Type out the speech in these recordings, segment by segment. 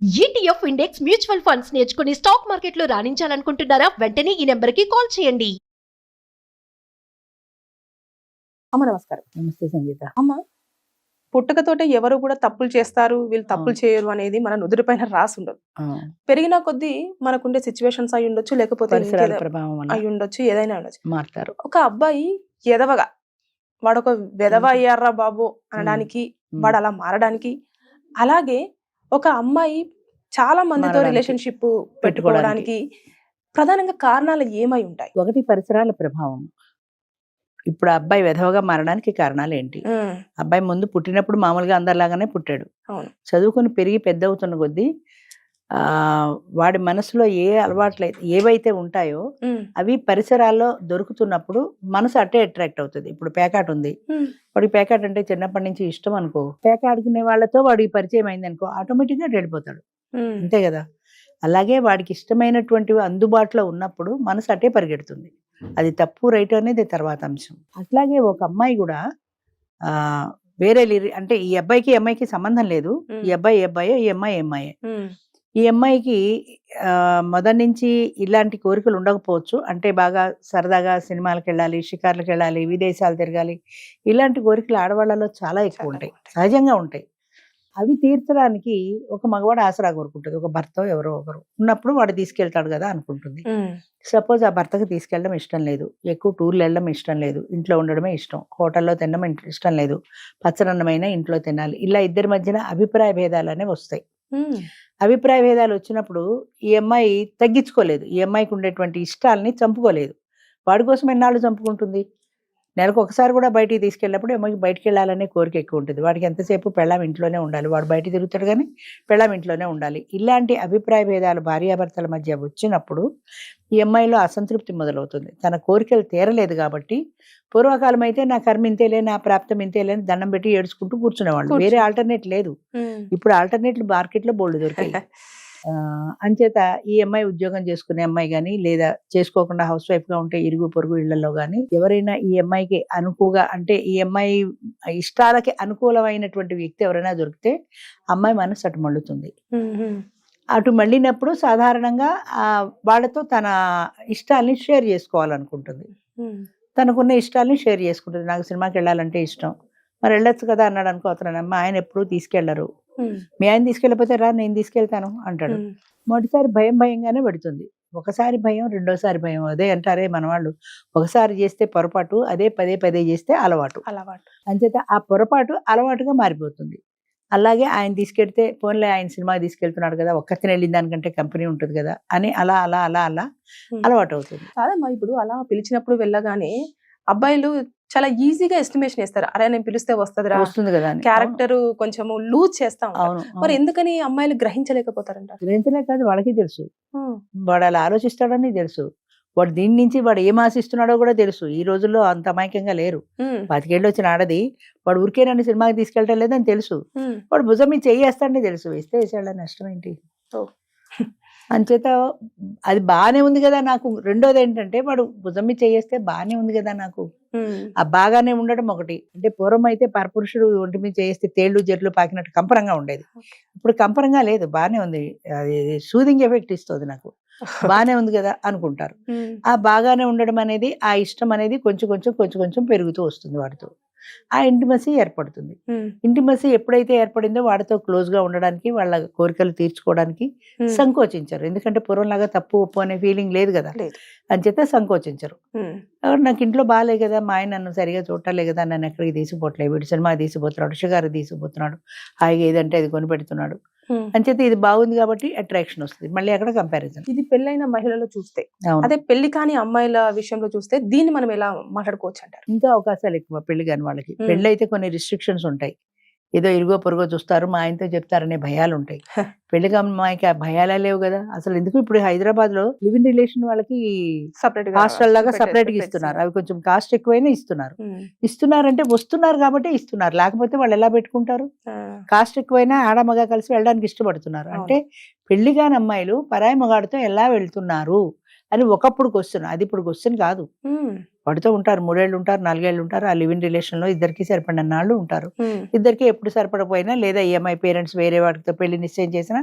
ETF index mutual funds నేర్చుకుని stock మార్కెట్లో రాణించాలనుకుంటున్నారా? వెంటనే ఈ నెంబర్కి కాల్ చేయండి. అమ్మ నమస్కారం. నమస్తే సంగీత. అమ్మ, పుట్టుకతోటే ఎవరు కూడా తప్పులు చేస్తారు, వీళ్ళు తప్పులు చేయరు అనేది మన నుదుటిపైన రాసి ఉండదు. పెరిగిన కొద్దీ మనకుండే సిచ్యువేషన్స్ అయి ఉండొచ్చు, లేకపోతే పరిసరాల ఇంకేదో ప్రభావం వల్ల అయి ఉండొచ్చు, ఏదైనా ఉండొచ్చు. మారుతారు. ఒక అబ్బాయి ఎదవగా వాడొక వెదవ అయ్యారా బాబు అనడానికి, వాడు అలా మారడానికి, అలాగే ఒక అమ్మాయి చాలా మందితో మారడానికి, రిలేషన్షిప్ పెట్టుకోవడానికి ప్రధానంగా కారణాలు ఏమై ఉంటాయి? ఒకటి పరిసరాల ప్రభావం. ఇప్పుడు ఆ అబ్బాయి వెధవగా మారడానికి కారణాలు ఏంటి? అబ్బాయి ముందు పుట్టినప్పుడు మామూలుగా అందరిలాగానే పుట్టాడు. అవును. చదువుకొని పెరిగి పెద్ద అవుతున్న కొద్దీ వాడి మనసులో ఏ అలవాట్లు ఏవైతే ఉంటాయో అవి పరిసరాల్లో దొరుకుతున్నప్పుడు మనసు అట్టే అట్రాక్ట్ అవుతుంది. ఇప్పుడు పేకాట ఉంది, వాడికి పేకాట అంటే చిన్నప్పటి నుంచి ఇష్టం అనుకో, పేక ఆడుకునే వాళ్ళతో వాడికి పరిచయం అయింది అనుకో, ఆటోమేటిక్గా వెళ్ళిపోతాడు. అంతే కదా. అలాగే వాడికి ఇష్టమైనటువంటివి అందుబాటులో ఉన్నప్పుడు మనసు అట్టే పరిగెడుతుంది. అది తప్పు రైట్ అనేది తర్వాత అంశం. అట్లాగే ఒక అమ్మాయి కూడా వేరే అంటే ఈ అబ్బాయికి అమ్మాయికి సంబంధం లేదు. ఈ అబ్బాయి ఈ అమ్మాయి ఈ అమ్మాయికి మొదటి నుంచి ఇలాంటి కోరికలు ఉండకపోవచ్చు. అంటే బాగా సరదాగా సినిమాలకు వెళ్ళాలి, షికార్లకు వెళ్ళాలి, విదేశాలు తిరగాలి, ఇలాంటి కోరికలు ఆడవాళ్ళలో చాలా ఎక్కువ ఉంటాయి, సహజంగా ఉంటాయి. అవి తీర్చడానికి ఒక మగవాడు ఆసరా కోరుకుంటుంది. ఒక భర్త ఎవరో ఒకరు ఉన్నప్పుడు వాడు తీసుకెళ్తాడు కదా అనుకుంటుంది. సపోజ్ ఆ భర్తకు తీసుకెళ్ళడం ఇష్టం లేదు, ఎక్కువ టూర్లు వెళ్ళడం ఇష్టం లేదు, ఇంట్లో ఉండడమే ఇష్టం, హోటల్లో తినడం ఇష్టం లేదు, పచ్చనన్నమైన ఇంట్లో తినాలి, ఇలా ఇద్దరి మధ్యన అభిప్రాయ భేదాలు అనేవి వస్తాయి. అభిప్రాయ భేదాలు వచ్చినప్పుడు ఈ అమ్మాయి తగ్గించుకోలేదు, ఈ అమ్మాయికి ఉండేటువంటి ఇష్టాలని చంపుకోలేదు. వాడి కోసం ఎన్నాళ్ళు చంపుకుంటుంది? నెలకు ఒకసారి కూడా బయటికి తీసుకెళ్ళినప్పుడు అమ్మాయికి బయటికి వెళ్ళాలనే కోరిక ఎక్కువ ఉంటుంది. వాడికి ఎంతసేపు పెళ్ళాం ఇంట్లోనే ఉండాలి, వాడు బయట తిరుగుతాడు కానీ పెళ్ళాం ఇంట్లోనే ఉండాలి. ఇలాంటి అభిప్రాయ భేదాలు భార్యాభర్తల మధ్య వచ్చినప్పుడు ఈ అమ్మాయిలో అసంతృప్తి మొదలవుతుంది. తన కోరికలు తీరలేదు కాబట్టి, పూర్వకాలం అయితే నా కర్మ ఇంతేలే, నా ప్రాప్తం ఇంతేలే అని దండం పెట్టి ఏడ్చుకుంటూ కూర్చునేవాళ్ళు. వేరే ఆల్టర్నేట్ లేదు. ఇప్పుడు ఆల్టర్నేట్లు మార్కెట్లో బోల్డ్ దొరికాయి. అంచేత ఈ అమ్మాయి ఉద్యోగం చేసుకునే అమ్మాయి కానీ, లేదా చేసుకోకుండా హౌస్ వైఫ్ గా ఉంటే ఇరుగు పొరుగు ఇళ్లలో కానీ ఎవరైనా ఈ అమ్మాయికి అనుకుగా, అంటే ఈ అమ్మాయి ఇష్టాలకి అనుకూలమైనటువంటి వ్యక్తి ఎవరైనా దొరికితే అమ్మాయి మనసు అటు మళ్ళుతుంది. అటు మళ్ళినప్పుడు సాధారణంగా వాళ్ళతో తన ఇష్టాలని షేర్ చేసుకోవాలనుకుంటుంది. తనకున్న ఇష్టాలని షేర్ చేసుకుంటుంది. నాకు సినిమాకి వెళ్ళాలంటే ఇష్టం, మరి వెళ్ళొచ్చు కదా అన్నాడు అనుకో, అతనమ్మ ఆయన ఎప్పుడు తీసుకెళ్లరు, మీ ఆయన తీసుకెళ్ళిపోతే రా నేను తీసుకెళ్తాను అంటాడు. మొదటిసారి భయంగానే పెడుతుంది, ఒకసారి భయం, రెండోసారి భయం. అదే అంటారే మన వాళ్ళు, ఒకసారి చేస్తే పొరపాటు, అదే పదే చేస్తే అలవాటు. అంచేత ఆ పొరపాటు అలవాటుగా మారిపోతుంది. అలాగే ఆయన తీసుకెళ్తే పోన్లే ఆయన సినిమాకి తీసుకెళ్తున్నాడు కదా, ఒక్కతిని వెళ్ళిన దానికంటే కంపెనీ ఉంటుంది కదా అని అలా అలవాటు అవుతుంది. కాదమ్మా, ఇప్పుడు అలా పిలిచినప్పుడు వెళ్ళగానే అబ్బాయిలు చాలా ఈజీగా ఎస్టిమేషన్ వేస్తారు, అరే నేను పిలిస్తే వస్తుంది కదా, క్యారెక్టర్ కొంచెం లూజ్ చేస్తా ఉంటారు. మరి ఎందుకని అమ్మాయిలు గ్రహించలేకపోతారంట? గ్రహించలే కాదు, వాళ్ళకి తెలుసు, వాడు అలా ఆలోచిస్తాడని తెలుసు, వాడు దీని నుంచి వాడు ఏం ఆశిస్తున్నాడో కూడా తెలుసు. ఈ రోజుల్లో అంత అమాయకంగా లేరు. 25 ఏళ్ళు వచ్చిన ఆడది వాడు ఊరికే నన్ను సినిమాకి తీసుకెళ్ళటం లేదని తెలుసు, వాడు భుజం మీద చెయ్యేస్తాడని తెలుసు, వేస్తే వేసాడని నష్టం ఏంటి? అంచేత అది బాగానే ఉంది కదా నాకు. రెండోది ఏంటంటే వాడు భుజం మీద చేయేస్తే బాగానే ఉంది కదా నాకు. ఆ బాగానే ఉండడం ఒకటి. అంటే పూర్వం అయితే పరపురుషుడు ఒంటి మీద చేస్తే తేళ్లు జర్లు పాకినట్టు కంపరంగా ఉండేది. ఇప్పుడు కంపరంగా లేదు, బాగానే ఉంది. అది సూదింగ్ ఎఫెక్ట్ ఇస్తుంది నాకు. బాగానే ఉంది కదా అనుకుంటారు. ఆ బాగానే ఉండడం అనేది, ఆ ఇష్టం అనేది కొంచెం పెరుగుతూ వస్తుంది వాడితో. ఆ ఇంటిమసీ ఏర్పడుతుంది. ఇంటిమసీ ఎప్పుడైతే ఏర్పడిందో వాడితో క్లోజ్ గా ఉండడానికి, వాళ్ళ కోరికలు తీర్చుకోవడానికి సంకోచించరు. ఎందుకంటే పూర్వంలాగా తప్పు ఒప్పు అనే ఫీలింగ్ లేదు కదా, అంచేత సంకోచించరు. నాకు ఇంట్లో బాగాలే కదా, మా ఆయన నన్ను సరిగా చూడలే కదా, నన్ను ఎక్కడికి తీసుకుపోవట్లేదు, వీడు సినిమా తీసుకుపోతున్నాడు, షుగర్ తీసుకుపోతున్నాడు, హాయిగా ఏదంటే అది కొనిపెడుతున్నాడు, అంచేత ఇది బాగుంది కాబట్టి అట్రాక్షన్ వస్తుంది. మళ్ళీ అక్కడ కంపారిజన్. ఇది పెళ్ళైన మహిళలో చూస్తే, అదే పెళ్లి కాని అమ్మాయిల విషయంలో చూస్తే దీన్ని మనం ఎలా మాట్లాడుకోవచ్చు అంటారు? ఇంకా అవకాశాలు ఎక్కువ పెళ్లి కాని వాళ్ళకి. పెళ్లి అయితే కొన్ని రిస్ట్రిక్షన్స్ ఉంటాయి, ఏదో ఇరుగో పొరుగో చూస్తారు, మా ఆయనతో చెప్తారనే భయాలు ఉంటాయి. పెళ్లిగా అమ్మాయికి ఆ భయాలే లేవు కదా అసలు. ఎందుకు ఇప్పుడు హైదరాబాద్ లో లివ్ ఇన్ రిలేషన్ వాళ్ళకి హాస్టల్ లాగా సపరేట్ గా ఇస్తున్నారు. అవి కొంచెం కాస్ట్ ఎక్కువైనా ఇస్తున్నారంటే వస్తున్నారు కాబట్టి ఇస్తున్నారు, లేకపోతే వాళ్ళు ఎలా పెట్టుకుంటారు? కాస్ట్ ఎక్కువైనా ఆడ మగ కలిసి వెళ్ళడానికి ఇష్టపడుతున్నారు. అంటే పెళ్లి కాని అమ్మాయిలు పరాయి మగాడితో ఎలా వెళ్తున్నారు అని ఒకప్పుడు క్వశ్చన్, అది ఇప్పుడు క్వశ్చన్ కాదు. వాడితో ఉంటారు, 3 ఏళ్ళు ఉంటారు, 4 ఏళ్ళు ఉంటారు, ఆ లివ్ ఇన్ రిలేషన్ లో ఇద్దరికి సరిపడిన నాళ్ళు ఉంటారు. ఇద్దరికి ఎప్పుడు సరిపడపోయినా, లేదా ఈఎంఐ పేరెంట్స్ వేరే వాటితో పెళ్లి నిశ్చయం చేసినా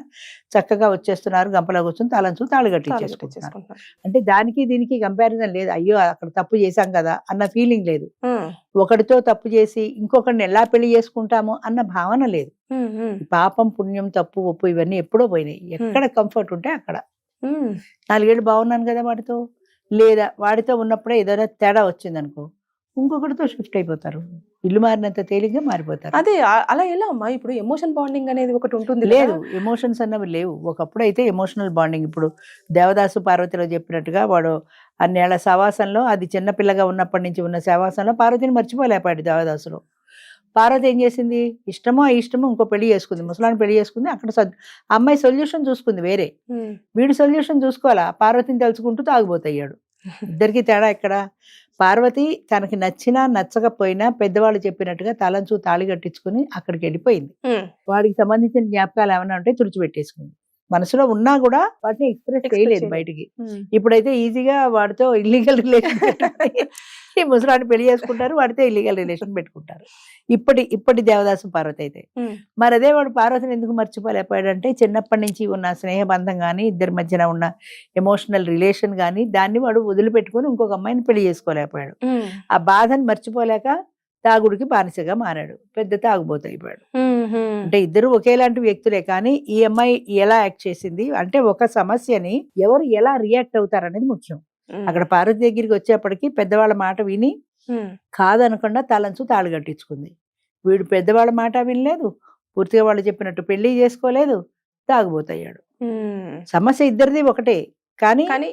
చక్కగా వచ్చేస్తున్నారు, గంపలో కూర్చొని తాళంచు తాళి కట్టించేసుకుంటున్నారు. అంటే దానికి దీనికి కంపారిజన్ లేదు. అయ్యో అక్కడ తప్పు చేశాం కదా అన్న ఫీలింగ్ లేదు. ఒకటితో తప్పు చేసి ఇంకొకరిని ఎలా పెళ్లి చేసుకుంటాము అన్న భావన లేదు. పాపం పుణ్యం తప్పు ఒప్పు ఇవన్నీ ఎప్పుడో పోయినాయి. ఎక్కడ కంఫర్ట్ ఉంటే అక్కడ. 4 ఏళ్ళు బాగున్నాను కదా వాడితో, లేదా వాడితో ఉన్నప్పుడే ఏదైనా తేడా వచ్చింది అనుకో ఇంకొకటితో షిఫ్ట్ అయిపోతారు. ఇల్లు మారినంత తేలిగ్గా మారిపోతారు. అదే అలా ఎలా అమ్మా? ఇప్పుడు ఎమోషన్ బాండింగ్ అనేది ఒకటి ఉంటుంది. లేదు, ఎమోషన్స్ అన్నవి లేవు. ఒకప్పుడు అయితే ఎమోషనల్ బాండింగ్. ఇప్పుడు దేవదాసు పార్వతిలో చెప్పినట్టుగా వాడు అన్నేళ్ల సవాసంలో, అది చిన్నపిల్లగా ఉన్నప్పటి నుంచి ఉన్న సవాసంలో పార్వతిని మర్చిపోలేపాడు దేవదాసులో. పార్వతి ఏం చేసింది? ఇష్టమో ఇష్టమో ఇంకో పెళ్లి చేసుకుంది, ముసలాన్ని పెళ్లి చేసుకుంది. అక్కడ అమ్మాయి సొల్యూషన్ చూసుకుంది వేరే, వీడు సొల్యూషన్ చూసుకోవాలా? పార్వతిని తలుచుకుంటూ తాగుబోతయ్యాడు. ఇద్దరికి తేడా ఎక్కడ? పార్వతి తనకి నచ్చినా నచ్చకపోయినా పెద్దవాళ్ళు చెప్పినట్టుగా తలంచు తాళి కట్టించుకుని అక్కడికి వెళ్ళిపోయింది. వాడికి సంబంధించిన జ్ఞాపకాలు ఏమైనా ఉంటే తుడిచిపెట్టేసుకుంది. మనసులో ఉన్నా కూడా వాటిని ఎక్స్ప్రెస్ చేయలేదు బయటికి. ఇప్పుడైతే ఈజీగా వాడితో ఇల్లీగల్ రిలేషన్ ఈ ముసలాన్ని పెళ్లి చేసుకుంటారు, వాడితో ఇల్లీగల్ రిలేషన్ పెట్టుకుంటారు. ఇప్పటి దేవదాసు పార్వతి అయితే. మరి అదే వాడు పార్వతిని ఎందుకు మర్చిపోలేకపోయాడంటే చిన్నప్పటి నుంచి ఉన్న స్నేహబంధం కానీ, ఇద్దరి మధ్యన ఉన్న ఎమోషనల్ రిలేషన్ కానీ, దాన్ని వాడు వదిలిపెట్టుకుని ఇంకొక అమ్మాయిని పెళ్లి చేసుకోలేకపోయాడు. ఆ బాధని మర్చిపోలేక తాగుడికి బానిసగా మారాడు, పెద్ద తాగుబోతైపోయాడు. అంటే ఇద్దరు ఒకేలాంటి వ్యక్తులే, కానీ ఈ అమ్మాయి ఎలా యాక్ట్ చేసింది అంటే ఒక సమస్యని ఎవరు ఎలా రియాక్ట్ అవుతారనేది ముఖ్యం. అక్కడ పార్వతి దగ్గరికి వచ్చేప్పటికి పెద్దవాళ్ళ మాట విని కాదనకుండా తలంచు తాళి కట్టించుకుంది. వీడు పెద్దవాళ్ళ మాట వినలేదు, పూర్తిగా వాళ్ళు చెప్పినట్టు పెళ్లి చేసుకోలేదు, తాగుబోతయ్యాడు. సమస్య ఇద్దరిది ఒకటే, కానీ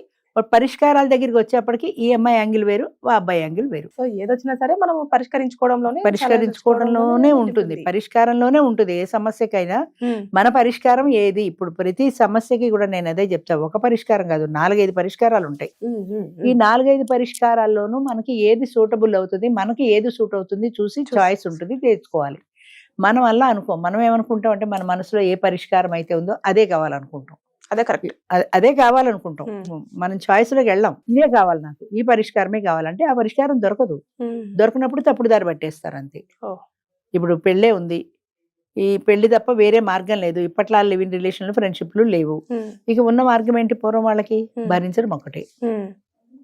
పరిష్కారాల దగ్గరికి వచ్చేప్పటికి ఈ అమ్మాయి యాంగిల్ వేరు, ఆ అబ్బాయి యాంగిల్ వేరు. సో ఏదొచ్చినా సరే మనం పరిష్కరించుకోవడంలోనే ఉంటుంది, పరిష్కారంలోనే ఉంటుంది. ఏ సమస్యకైనా మన పరిష్కారం ఏది? ఇప్పుడు ప్రతి సమస్యకి కూడా నేను అదే చెప్తా, ఒక పరిష్కారం కాదు, 4-5 పరిష్కారాలు ఉంటాయి. ఈ 4-5 పరిష్కారాల్లోనూ మనకి ఏది సూటబుల్ అవుతుంది, మనకి ఏది సూట్ అవుతుంది చూసి చాయిస్ ఉంటుంది, తెచ్చుకోవాలి. మనం అలా మనం ఏమనుకుంటాం అంటే మన మనసులో ఏ పరిష్కారం అయితే ఉందో అదే కావాలనుకుంటాం. అదే కరెక్ట్, అదే కావాలనుకుంటాం. మనం చాయిస్ లోకి వెళ్ళాం, ఇదే కావాలి నాకు, ఈ పరిష్కారమే కావాలంటే ఆ పరిష్కారం దొరకదు. దొరకనప్పుడు తప్పుడు దారి పట్టేస్తారు అంతే. ఇప్పుడు పెళ్ళే ఉంది, ఈ పెళ్లి తప్ప వేరే మార్గం లేదు. ఇప్పట్లో లివ్ ఇన్ రిలేషన్లు, ఫ్రెండ్షిప్లు లేవు. ఇక ఉన్న మార్గం ఏంటి? పూర్వం వాళ్ళకి భరించడం ఒకటే.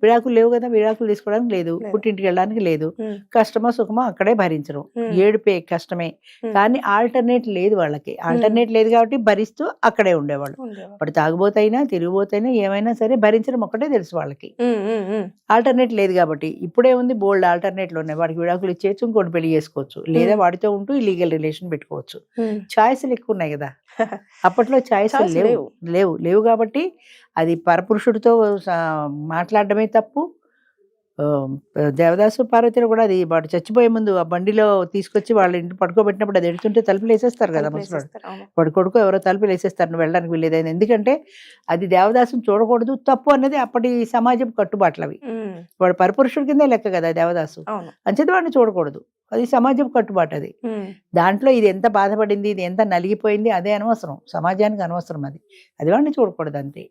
విడాకులు లేవు కదా, విడాకులు తీసుకోవడానికి లేదు, పుట్టింటికి వెళ్ళడానికి లేదు, కష్టమో సుఖమో అక్కడే భరించడం, ఏడుపే కష్టమే. కానీ ఆల్టర్నేట్ లేదు వాళ్ళకి. ఆల్టర్నేట్ లేదు కాబట్టి భరిస్తూ అక్కడే ఉండేవాళ్ళు. ఇప్పుడు తాగుబోతైనా తిరిగిపోతైనా ఏమైనా సరే భరించడం ఒక్కటే తెలుసు వాళ్ళకి. ఆల్టర్నేట్ లేదు కాబట్టి ఇప్పుడే ఉంది, బోల్డ్ ఆల్టర్నేట్లు ఉన్నాయి. వాడికి విడాకులు ఇచ్చేయచ్చు, ఇంకోటి పెళ్లి చేసుకోవచ్చు, లేదా వాడితో ఉంటూ ఇల్లీగల్ రిలేషన్ పెట్టుకోవచ్చు. చాయిస్లు ఎక్కువ ఉన్నాయి కదా. అప్పట్లో చాయిస్లు లేవు కాబట్టి అది పరపురుషుడితో మాట్లాడడమే తప్పు. దేవదాసు పార్వతిలో కూడా అది వాడు చచ్చిపోయే ముందు ఆ బండిలో తీసుకొచ్చి వాళ్ళ ఇంటి పడుకోబెట్టినప్పుడు అది ఎడుతుంటే తలుపులు వేసేస్తారు కదా ముసలాడు, వాడు కొడుకు ఎవరో తలుపులు వేసేస్తారు, నువ్వు వెళ్ళడానికి వెళ్ళేదైనా. ఎందుకంటే అది దేవదాసుని చూడకూడదు, తప్పు అన్నది అప్పటి సమాజం కట్టుబాట్లు అవి. వాడు పరపురుషుడి కిందే లెక్క కదా దేవదాసు, అంచేది వాడిని చూడకూడదు, అది సమాజం కట్టుబాటు. అది దాంట్లో ఇది ఎంత బాధపడింది, ఇది ఎంత నలిగిపోయింది అదే అనవసరం, సమాజానికి అనవసరం. అది వాడిని చూడకూడదు అంతే.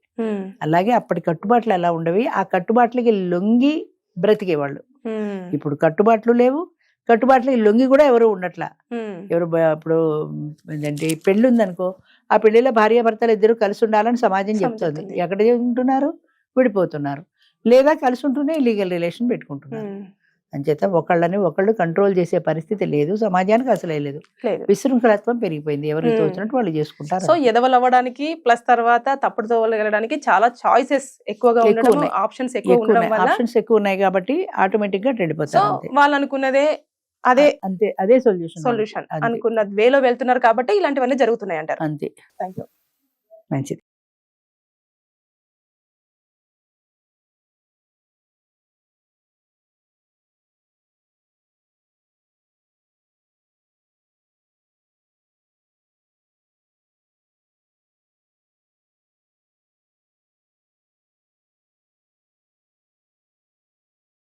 అలాగే అప్పటి కట్టుబాట్లు ఎలా ఉండవి, ఆ కట్టుబాట్లకి లొంగి బ్రతికేవాళ్ళు. ఇప్పుడు కట్టుబాట్లు లేవు, కట్టుబాట్లకి లొంగి కూడా ఎవరు ఉండట్లా. ఎవరు ఇప్పుడు ఏంటంటే పెళ్లి ఉందనుకో, ఆ పెళ్లిలో భార్యాభర్తలు ఇద్దరు కలిసి ఉండాలని సమాజం చెప్తుంది. ఎక్కడ ఉంటున్నారు? విడిపోతున్నారు, లేదా కలిసి ఉంటూనే ఇల్లీగల్ రిలేషన్ పెట్టుకుంటున్నారు. అంచేత ఒకళ్ళు కంట్రోల్ చేసే పరిస్థితి లేదు, సమాజానికి అసలే లేదు. విశృంఖలత్వం పెరిగిపోయింది, ఎవరికి తోచినట్టు వాళ్ళు చేసుకుంటారు. సో ఎదవలు అవ్వడానికి ప్లస్ తర్వాత తప్పుడు తోవలు వెళ్ళడానికి చాలా చాయిసెస్ ఎక్కువగా ఉండడం, ఆప్షన్స్ ఎక్కువ ఉన్నాయి కాబట్టి ఆటోమేటిక్ గా వెళ్ళిపోతారు. వాళ్ళు అనుకున్నదే అదే, అంతే, అదే సొల్యూషన్ అనుకున్న వేలో వెళ్తున్నారు కాబట్టి ఇలాంటివన్నీ జరుగుతున్నాయి అంటారు. అంతే. థాంక్యూ. మంచిది.